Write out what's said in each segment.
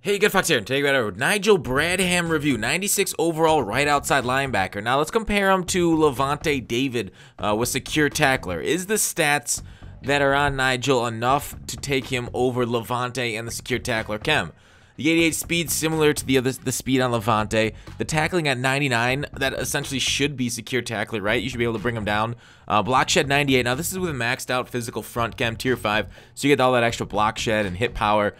Hey, Good Fox here, and today we got a Nigel Bradham review, 96 overall right outside linebacker. Now let's compare him to Levante David with secure tackler. Is the stats that are on Nigel enough to take him over Levante and the secure tackler Chem? The 88 speed similar to the speed on Levante. The tackling at 99, that essentially should be secure tackler, right? You should be able to bring him down. Block shed 98. Now this is with a maxed out physical front Chem tier 5, so you get all that extra block shed and hit power.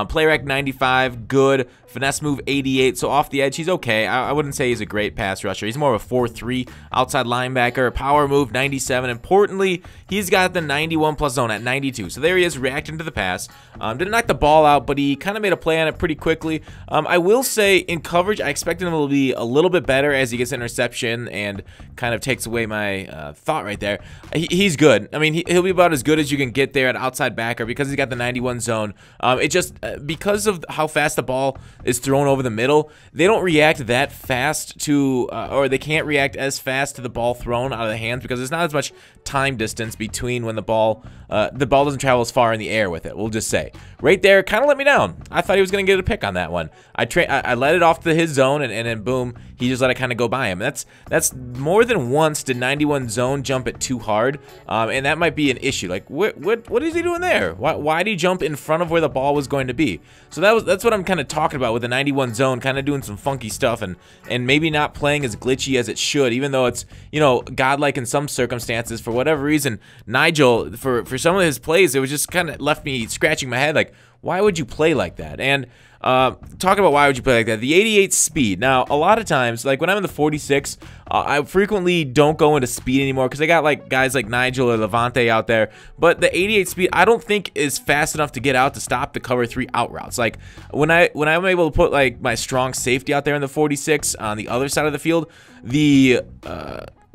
Play rec 95, good. Finesse move 88, so off the edge he's okay. I wouldn't say he's a great pass rusher. He's more of a 4-3 outside linebacker. Power move 97. Importantly, he's got the 91 plus zone at 92. So there he is reacting to the pass. Didn't knock the ball out, but he kind of made a play on it pretty quickly. I will say in coverage, I expected him to be a little bit better as he gets interception and kind of takes away my thought right there. He's good. I mean, he'll be about as good as you can get there at outside backer because he's got the 91 zone. It just because of how fast the ball is thrown over the middle, they don't react that fast to, or they can't react as fast to the ball thrown out of the hands because there's not as much time distance between when the ball doesn't travel as far in the air with it. We'll just say right there, kind of let me down. I thought he was gonna get a pick on that one. I let it off to his zone and then boom, he just let it kind of go by him. That's more than once did 91 zone jump it too hard, and that might be an issue. Like what is he doing there? Why did he jump in front of where the ball was going to be? So that's what I'm kind of talking about with the 91 zone, kind of doing some funky stuff and maybe not playing as glitchy as it should, even though it's, you know, godlike in some circumstances. For whatever reason, Nigel, for some of his plays, it was just kind of left me scratching my head like, why would you play like that? And talking about why would you play like that, the 88 speed. Now, a lot of times, like when I'm in the 46, I frequently don't go into speed anymore because I got like guys like Nigel or Levante out there. But the 88 speed, I don't think is fast enough to get out to stop the cover 3 out routes. Like when I'm able to put like my strong safety out there in the 46 on the other side of the field, the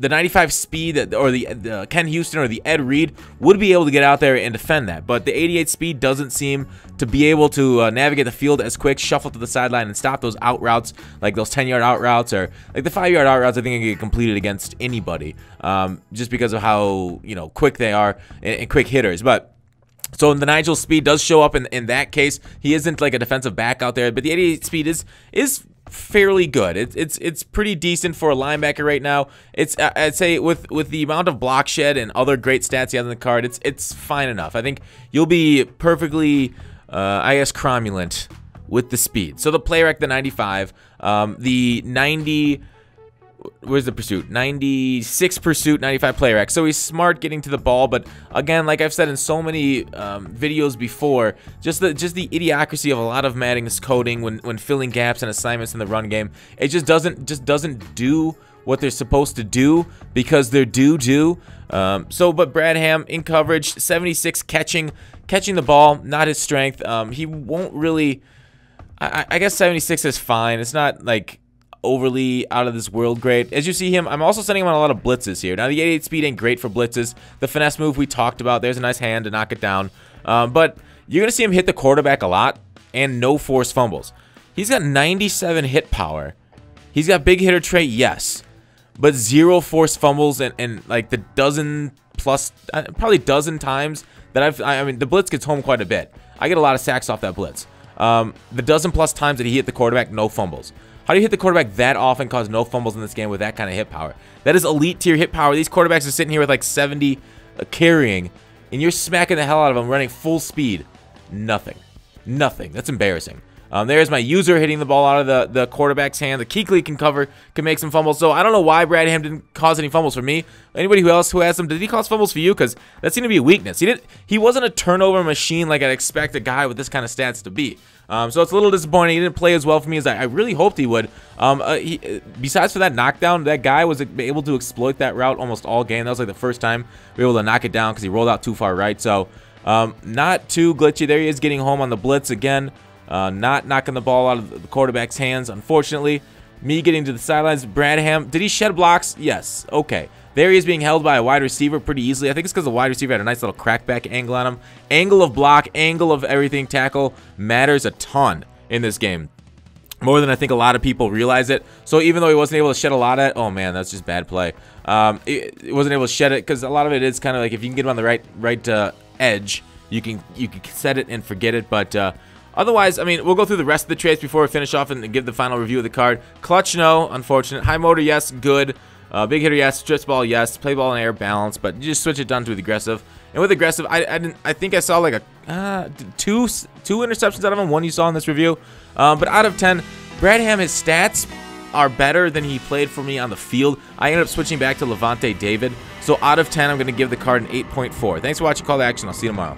95 speed or the Ken Houston or the Ed Reed would be able to get out there and defend that. But the 88 speed doesn't seem to be able to navigate the field as quick, shuffle to the sideline, and stop those out routes, like those 10-yard out routes or like the 5-yard out routes. I think can get completed against anybody just because of how, you know, quick they are and quick hitters. But so the Nigel speed does show up in that case. He isn't like a defensive back out there, but the 88 speed is fairly good. It's pretty decent for a linebacker right now. I'd say with the amount of block shed and other great stats he has on the card, it's fine enough. I think you'll be perfectly I guess cromulent with the speed. So the play rec, the 95, the 90. Where's the pursuit? 96 pursuit, 95 play rec. So he's smart getting to the ball, but again, like I've said in so many videos before, just the idiocracy of a lot of Madden's coding when filling gaps and assignments in the run game, it just doesn't do what they're supposed to do because they're due. But Bradham in coverage, 76 catching the ball, not his strength. He won't really. I guess 76 is fine. It's not like overly out of this world great. As you see him, I'm also sending him on a lot of blitzes here. Now the 88 speed ain't great for blitzes. The finesse move we talked about, there's a nice hand to knock it down. But you're gonna see him hit the quarterback a lot and no forced fumbles. He's got 97 hit power. He's got big hitter trait, yes, but 0 forced fumbles and like the dozen plus, probably dozen times that I mean the blitz gets home quite a bit. I get a lot of sacks off that blitz. The dozen plus times that he hit the quarterback, no fumbles. How do you hit the quarterback that often, cause no fumbles in this game with that kind of hit power? That is elite tier hit power. These quarterbacks are sitting here with like 70 carrying, and you're smacking the hell out of them running full speed. Nothing. That's embarrassing. There's my user hitting the ball out of the quarterback's hand. The Keekly can make some fumbles. So I don't know why Bradham didn't cause any fumbles for me. Anybody else who has them, did he cause fumbles for you? Because that seemed to be a weakness. He wasn't a turnover machine like I'd expect a guy with this kind of stats to be. So it's a little disappointing. He didn't play as well for me as I really hoped he would. Besides for that knockdown, that guy was able to exploit that route almost all game. That was like the first time we were able to knock it down because he rolled out too far right. So not too glitchy. There he is getting home on the blitz again. Not knocking the ball out of the quarterback's hands, unfortunately. Me getting to the sidelines. Bradham, did he shed blocks? Yes. Okay. There he is being held by a wide receiver pretty easily. I think it's because the wide receiver had a nice little crackback angle on him. Angle of block, angle of everything, tackle matters a ton in this game. More than I think a lot of people realize it. So even though he wasn't able to shed a lot at, oh man, that's just bad play. He wasn't able to shed it because a lot of it is kind of like if you can get him on the right edge, you can set it and forget it. But Otherwise, I mean, we'll go through the rest of the traits before we finish off and give the final review of the card. Clutch, no, unfortunate. High motor, yes, good. Big hitter, yes. Strips ball, yes. Play ball in air, balance, but you just switch it down to aggressive. And with aggressive, I think I saw like a two interceptions out of him. One you saw in this review. But out of 10, Bradham, his stats are better than he played for me on the field. I ended up switching back to Levante David. So out of 10, I'm going to give the card an 8.4. Thanks for watching Call to Action. I'll see you tomorrow.